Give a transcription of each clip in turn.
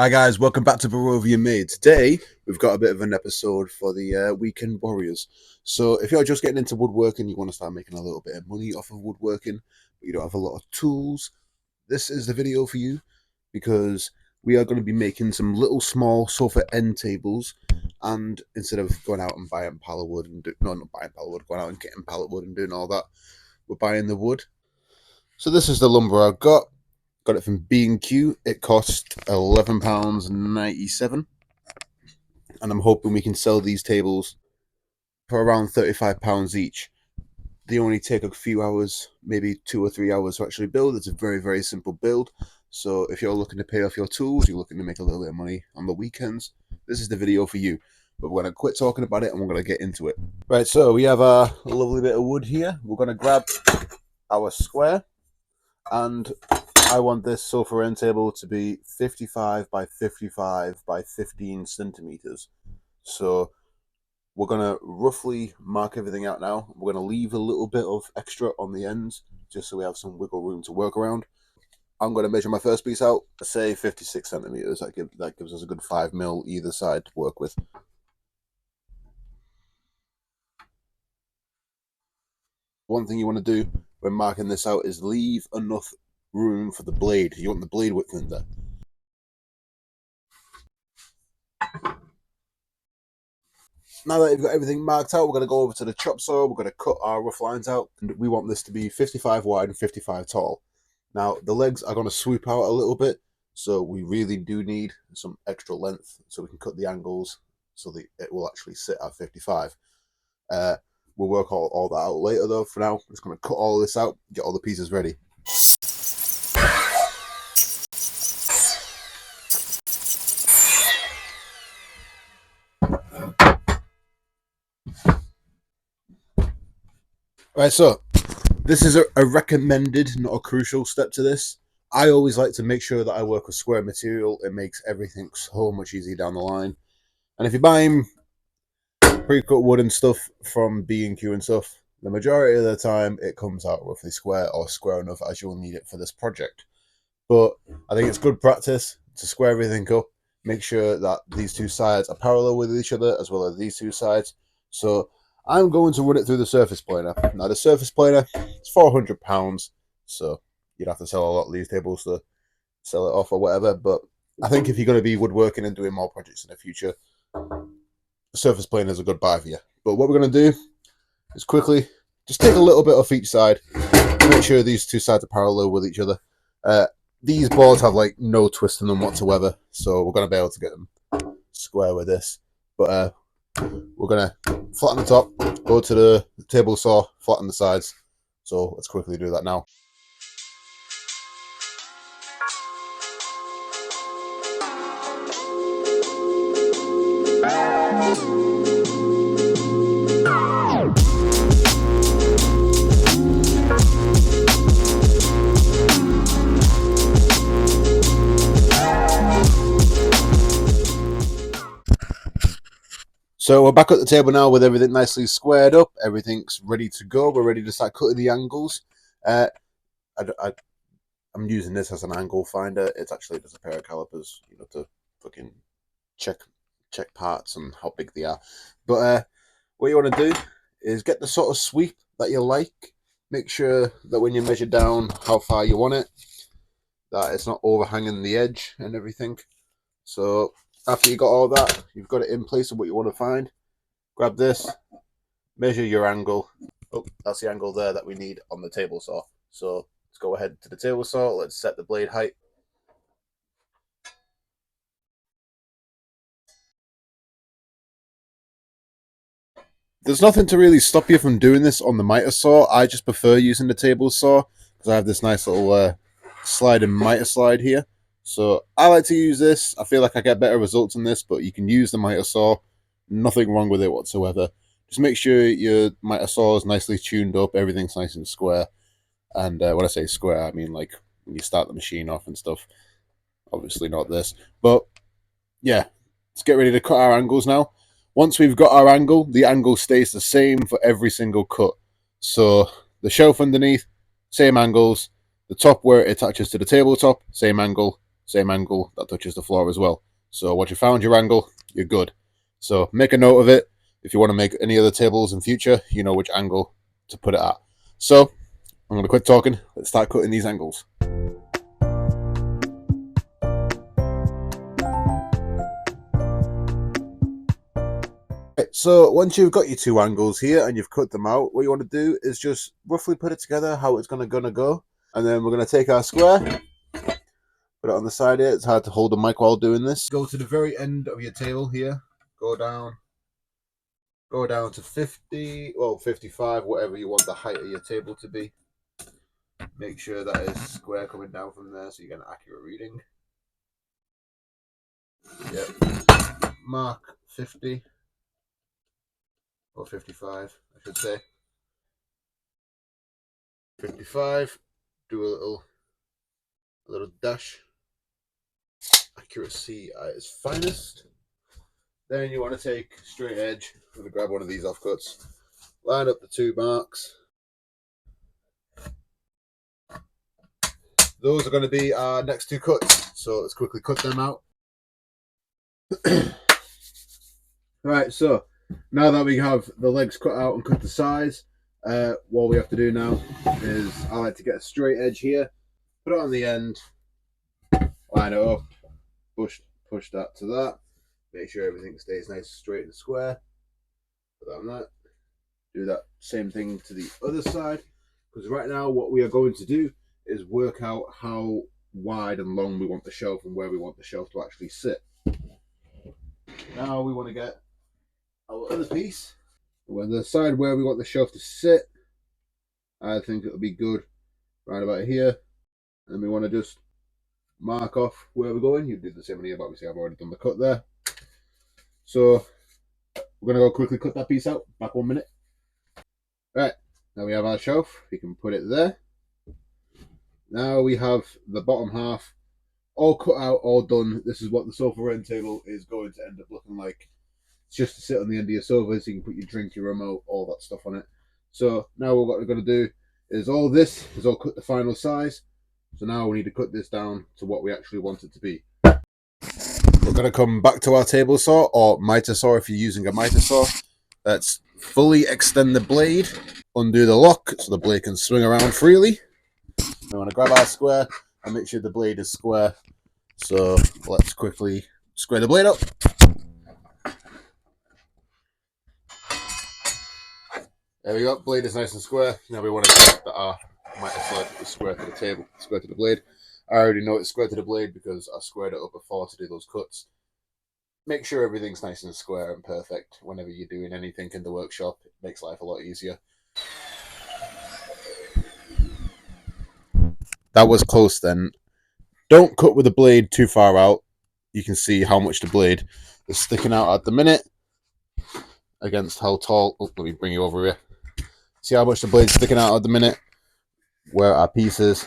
Hi guys, welcome back to Barovia Made. Today we've got a bit of an episode for the weekend warriors. So if you're just getting into woodworking, you want to start making a little bit of money off of woodworking, but you don't have a lot of tools, this is the video for you, because we are going to be making some little small sofa end tables. And instead of going out and buying pallet wood and not buying pallet wood, going out and getting pallet wood and doing all that, we're buying the wood. So this is the lumber I've got. Got it from B&Q. It cost £11.97, and I'm hoping we can sell these tables for around £35 each. They only take a few hours, maybe 2 or 3 hours to actually build. It's a very, very simple build. So if you're looking to pay off your tools, you're looking to make a little bit of money on the weekends, this is the video for you. But we're going to quit talking about it and we're going to get into it. Right, so we have a lovely bit of wood here. We're going to grab our square, and I want this sofa end table to be 55 by 55 by 15 centimeters. So we're going to roughly mark everything out now. We're going to leave a little bit of extra on the ends just so we have some wiggle room to work around. I'm going to measure my first piece out, say 56 centimeters. That gives us a good 5mm either side to work with. One thing you want to do when marking this out is leave enough room for the blade. You want the blade width in there. Now that you've got everything marked out, we're going to go over to the chop saw. We're going to cut our rough lines out, and we want this to be 55 wide and 55 tall. Now the legs are going to swoop out a little bit, so we really do need some extra length so we can cut the angles so that it will actually sit at 55. We'll work all that out later though. For now, I'm just going to cut all of this out, get all the pieces ready. Right, so this is a recommended, not a crucial step to this. I always like to make sure that I work with square material. It makes everything so much easier down the line. And if you're buying pre-cut wood and stuff from B&Q and stuff, the majority of the time it comes out roughly square or square enough as you'll need it for this project. But I think it's good practice to square everything up, make sure that these two sides are parallel with each other as well as these two sides. So I'm going to run it through the surface planer. Now the surface planer is £400, so you'd have to sell a lot of these tables to sell it off or whatever. But I think if you're going to be woodworking and doing more projects in the future, the surface planer is a good buy for you. But what we're going to do is quickly just take a little bit off each side, make sure these two sides are parallel with each other. These boards have like no twist in them whatsoever, so we're going to be able to get them square with this. But we're going to flatten the top, go to the table saw, flatten the sides. So let's quickly do that now. So we're back at the table now with everything nicely squared up. Everything's ready to go. We're ready to start cutting the angles. I'm using this as an angle finder. It's actually just a pair of calipers, you know, to fucking check parts and how big they are. But what you want to do is get the sort of sweep that you like. Make sure that when you measure down how far you want it, that it's not overhanging the edge and everything. So after you got all that, you've got it in place of what you want to find. Grab this, measure your angle. Oh, that's the angle there that we need on the table saw. So let's go ahead to the table saw. Let's set the blade height. There's nothing to really stop you from doing this on the miter saw. I just prefer using the table saw because I have this nice little slide and miter slide here. So I like to use this. I feel like I get better results in this, but you can use the miter saw. Nothing wrong with it whatsoever. Just make sure your miter saw is nicely tuned up. Everything's nice and square. And when I say square, I mean like when you start the machine off and stuff. Obviously not this. But yeah, let's get ready to cut our angles now. Once we've got our angle, the angle stays the same for every single cut. So the shelf underneath, same angles. The top where it attaches to the tabletop, same angle. same angle that touches the floor as well. So once you found your angle, you're good. So make a note of it. If you want to make any other tables in future, you know which angle to put it at. So I'm going to quit talking. Let's start cutting these angles. So once you've got your two angles here and you've cut them out, what you want to do is just roughly put it together how it's gonna go. And then we're going to take our square, put it on the side here. It's hard to hold the mic while doing this. Go to the very end of your table here. Go down to 50, well 55, whatever you want the height of your table to be. Make sure that is square coming down from there so you get an accurate reading. Yep. Mark 50 or 55, I should say. 55. Do a little dash. Accuracy at its finest. Then you want to take straight edge. I'm going to grab one of these offcuts. Line up the two marks. Those are going to be our next two cuts. So let's quickly cut them out. Right, so now that we have the legs cut out and cut to size, what we have to do now is I like to get a straight edge here, put it on the end, line it up, push that to that, make sure everything stays nice, straight and square. Put that on that. Do that same thing to the other side, because right now what we are going to do is work out how wide and long we want the shelf and where we want the shelf to actually sit. Now we want to get our other piece. When the side where we want the shelf to sit, I think it'll be good right about here. And we want to just mark off where we're going. You do the same here, but obviously I've already done the cut there. So we're going to go quickly cut that piece out. Back 1 minute. Right, now we have our shelf. We can put it there. Now we have the bottom half all cut out, all done. This is what the sofa end table is going to end up looking like. It's just to sit on the end of your sofa so you can put your drink, your remote, all that stuff on it. So now what we're going to do is all this is all cut the final size. So now we need to cut this down to what we actually want it to be. We're going to come back to our table saw, or miter saw if you're using a miter saw. Let's fully extend the blade, undo the lock so the blade can swing around freely. We want to grab our square and make sure the blade is square. So let's quickly square the blade up. There we go, blade is nice and square. Now we want to get that our miter saw is square to the table, square to the blade. I already know it's square to the blade because I squared it up before to do those cuts. Make sure everything's nice and square and perfect whenever you're doing anything in the workshop. It makes life a lot easier. That was close then. Don't cut with the blade too far out. You can see how much the blade is sticking out at the minute against how tall. Oh, let me bring you over here. See how much the blade's sticking out at the minute? Where our pieces.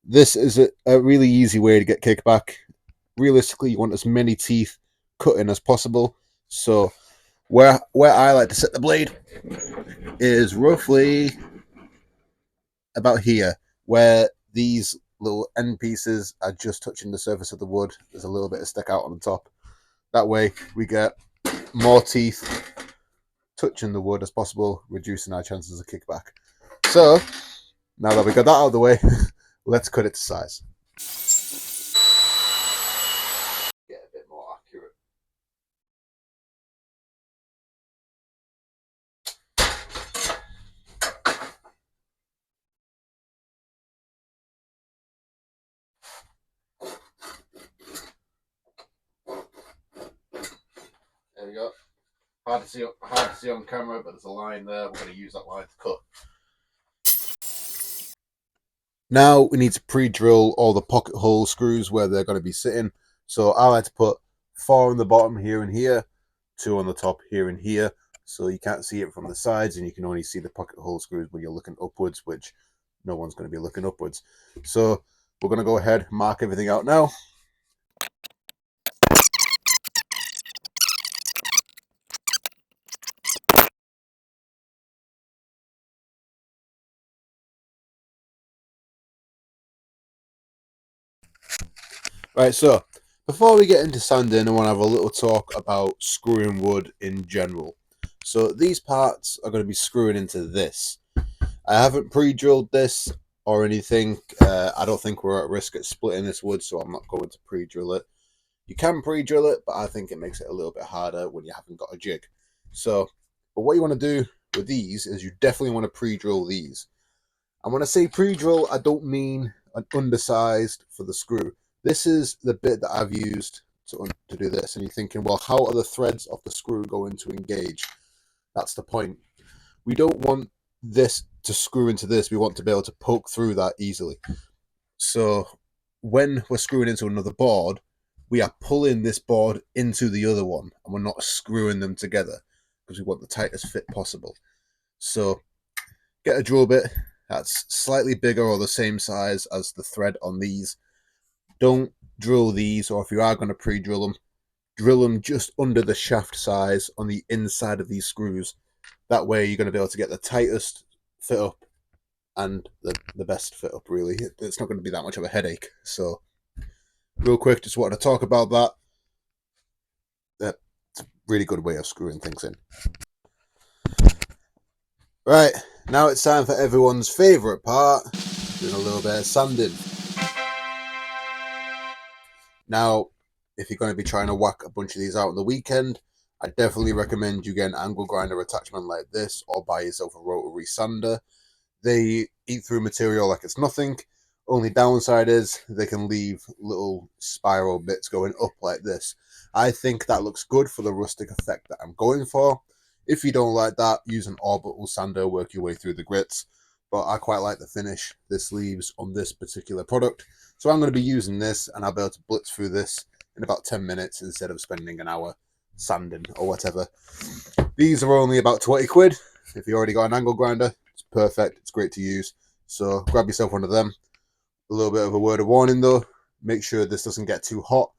This is a really easy way to get kickback. Realistically, you want as many teeth cut in as possible. So where I like to set the blade is roughly about here, where these little end pieces are just touching the surface of the wood. There's a little bit of stick out on the top. That way we get more teeth touching the wood as possible, reducing our chances of kickback. So now that we got that out of the way, let's cut it to size. Get a bit more accurate. There we go. Hard to see on camera, but there's a line there. We're going to use that line to cut. Now we need to pre-drill all the pocket hole screws where they're going to be sitting. So I like to put 4 on the bottom here and here, 2 on the top here and here. So you can't see it from the sides and you can only see the pocket hole screws when you're looking upwards, which no one's going to be looking upwards. So we're going to go ahead, mark everything out now. Right, so before we get into sanding, I want to have a little talk about screwing wood in general. So these parts are going to be screwing into this. I haven't pre-drilled this or anything. I don't think we're at risk at splitting this wood, so I'm not going to pre-drill it. You can pre-drill it, but I think it makes it a little bit harder when you haven't got a jig. So, but what you want to do with these is you definitely want to pre-drill these. And when I say pre-drill, I don't mean an undersized for the screw. This is the bit that I've used to do this. And you're thinking, well, how are the threads of the screw going to engage? That's the point. We don't want this to screw into this. We want to be able to poke through that easily. So when we're screwing into another board, we are pulling this board into the other one and we're not screwing them together because we want the tightest fit possible. So get a drill bit that's slightly bigger or the same size as the thread on these. Don't drill these, or if you are going to pre-drill them, drill them just under the shaft size on the inside of these screws. That way you're going to be able to get the tightest fit up and the best fit up, really. It's not going to be that much of a headache. So real quick, just wanted to talk about that. That's a really good way of screwing things in. Right, now it's time for everyone's favourite part, doing a little bit of sanding. Now, if you're going to be trying to whack a bunch of these out on the weekend, I definitely recommend you get an angle grinder attachment like this or buy yourself a rotary sander. They eat through material like it's nothing. Only downside is they can leave little spiral bits going up like this. I think that looks good for the rustic effect that I'm going for. If you don't like that, use an orbital sander, work your way through the grits. But I quite like the finish this leaves on this particular product. So I'm going to be using this and I'll be able to blitz through this in about 10 minutes instead of spending an hour sanding or whatever. These are only about 20 quid. If you already got an angle grinder, it's perfect. It's great to use. So grab yourself one of them. A little bit of a word of warning though. Make sure this doesn't get too hot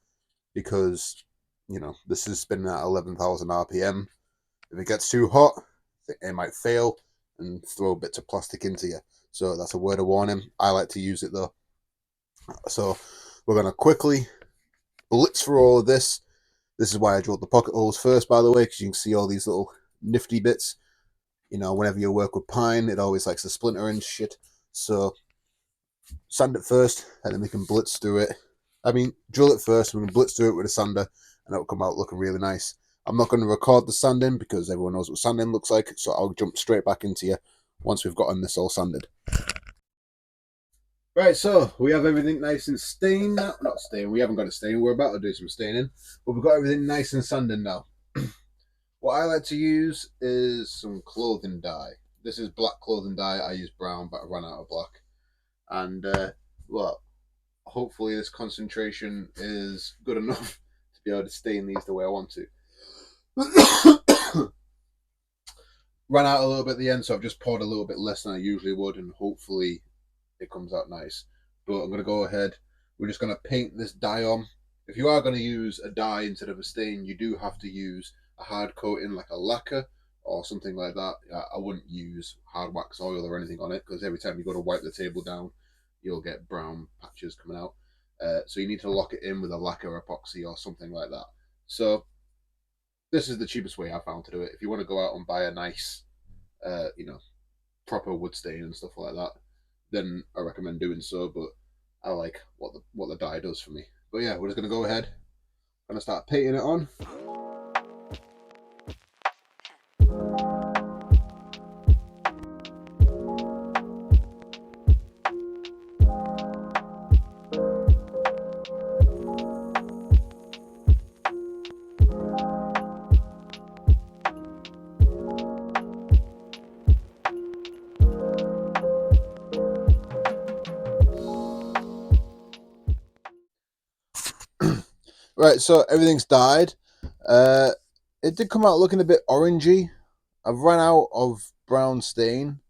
because, you know, this is spinning at 11,000 RPM. If it gets too hot, it might fail and throw bits of plastic into you. So that's a word of warning. I like to use it though. So we're going to quickly blitz through all of this. This is why I drilled the pocket holes first, by the way, because you can see all these little nifty bits. You know, whenever you work with pine, it always likes to splinter and shit. So sand it first, and then we can blitz through it. I mean, drill it first, and we can blitz through it with a sander, and it'll come out looking really nice. I'm not going to record the sanding because everyone knows what sanding looks like, so I'll jump straight back into you once we've gotten this all sanded. Right, so we have everything nice and stained now. Not stained, we haven't got it stained. We're about to do some staining, but we've got everything nice and sanded now. What I like to use is some clothing dye. This is black clothing dye. I use brown, but I ran out of black. And, well, hopefully this concentration is good enough to be able to stain these the way I want to. Ran out a little bit at the end, so I've just poured a little bit less than I usually would, and hopefully it comes out nice. But I'm going to go ahead. We're just going to paint this dye on. If you are going to use a dye instead of a stain, you do have to use a hard coating like a lacquer or something like that. I wouldn't use hard wax oil or anything on it because every time you go to wipe the table down, you'll get brown patches coming out. So you need to lock it in with a lacquer epoxy or something like that. So this is the cheapest way I found to do it. If you want to go out and buy a nice, you know, proper wood stain and stuff like that, then I recommend doing so. But I like what the dye does for me. But yeah, we're just gonna go ahead. Gonna start painting it on. Right, so everything's dyed. Uh, it did come out looking a bit orangey. I've run out of brown stain,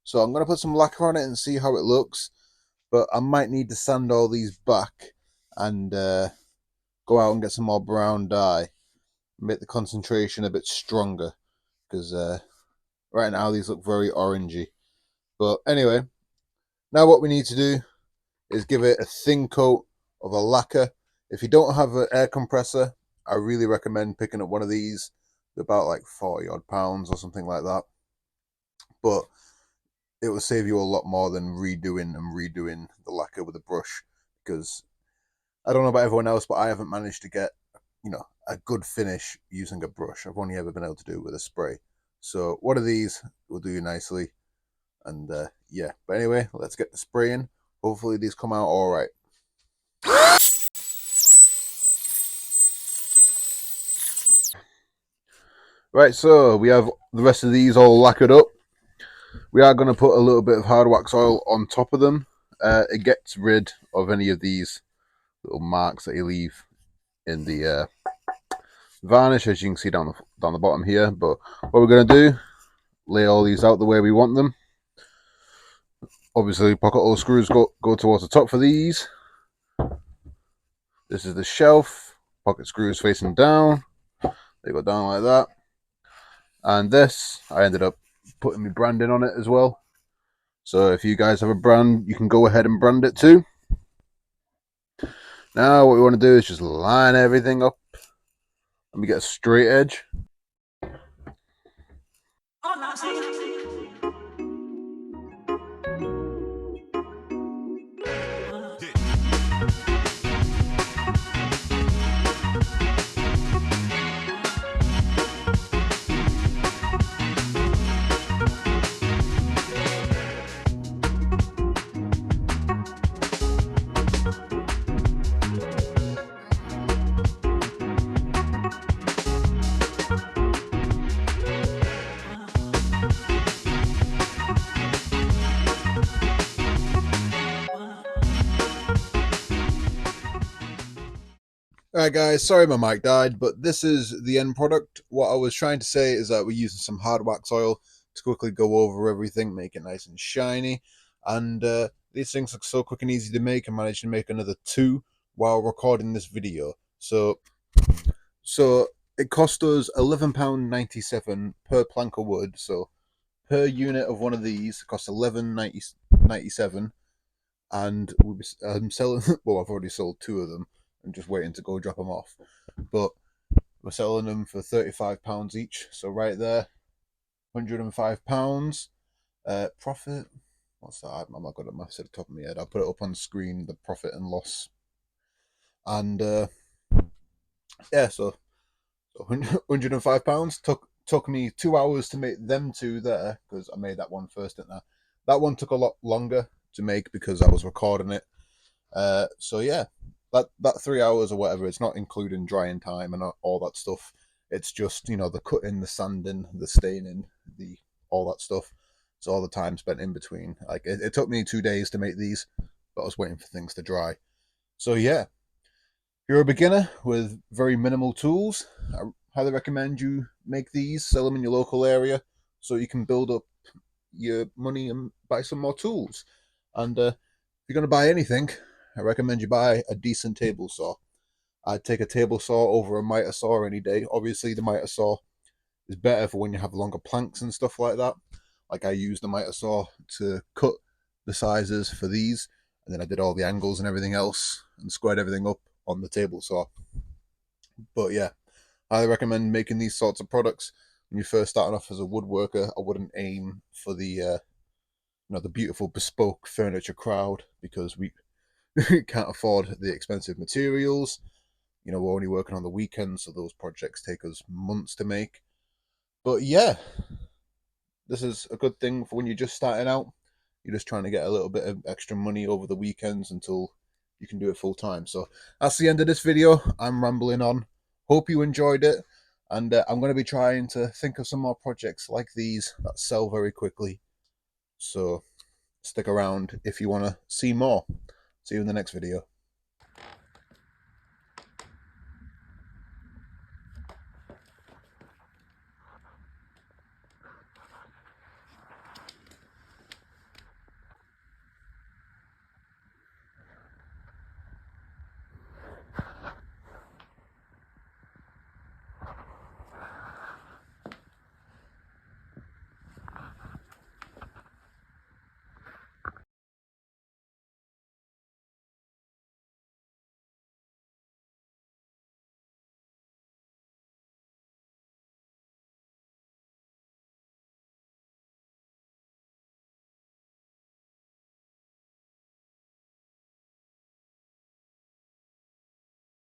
so I'm gonna put some lacquer on it and see how it looks. But I might need to sand all these back and go out and get some more brown dye, make the concentration a bit stronger because right now these look very orangey. But anyway, now what we need to do is give it a thin coat of a lacquer. If you don't have an air compressor, I really recommend picking up one of these. They're about like 40 odd pounds or something like that. But it will save you a lot more than redoing the lacquer with a brush, because I don't know about everyone else, but I haven't managed to get, a good finish using a brush. I've only ever been able to do it with a spray. So one of these will do you nicely. And yeah, but anyway, let's get the spraying. Hopefully these come out all right. Right, so we have the rest of these all lacquered up. We are going to put a little bit of hard wax oil on top of them. It gets rid of any of these little marks that you leave in the varnish, as you can see down the bottom here. But what we're going to do, lay all these out the way we want them. Obviously, pocket hole screws go towards the top for these. This is the shelf. Pocket screws facing down. They go down like that. And this, I ended up putting my branding on it as well. So if you guys have a brand, you can go ahead and brand it too. Now what we want to do is just line everything up. Let me get a straight edge. Alright guys, sorry my mic died, but this is the end product. What I was trying to say is that we're using some hard wax oil to quickly go over everything, make it nice and shiny. And these things look so quick and easy to make. I managed to make another 2 while recording this video. So it cost us £11.97 per plank of wood. So per unit of one of these, it costs £11.97. And I'm selling, well, I've already sold 2 of them. I'm just waiting to go drop them off. But we're selling them for £35 each. So right there, £105. Profit, what's that? I'm not good at maths at the top of my head. I'll put it up on screen, the profit and loss. And yeah, so £105 took me 2 hours to make them 2 there, because I made that one first, didn't I? That one took a lot longer to make because I was recording it. So yeah, that 3 hours or whatever, it's not including drying time and all that stuff. It's just, the cutting, the sanding, the staining, the all that stuff. So all the time spent in between. Like it took me 2 days to make these, but I was waiting for things to dry. So yeah, if you're a beginner with very minimal tools, I highly recommend you make these, sell them in your local area, so you can build up your money and buy some more tools. And if you're going to buy anything, I recommend you buy a decent table saw. I'd take a table saw over a miter saw any day. Obviously, the miter saw is better for when you have longer planks and stuff like that. Like I used the miter saw to cut the sizes for these, and then I did all the angles and everything else and squared everything up on the table saw. But yeah, I recommend making these sorts of products when you're first starting off as a woodworker. I wouldn't aim for the the beautiful bespoke furniture crowd, because we can't afford the expensive materials. We're only working on the weekends, so those projects take us months to make. But yeah, this is a good thing for when you're just starting out. You're just trying to get a little bit of extra money over the weekends until you can do it full time. So that's the end of this video. I'm rambling on. Hope you enjoyed it. And I'm going to be trying to think of some more projects like these that sell very quickly. So stick around if you want to see more. See you in the next video.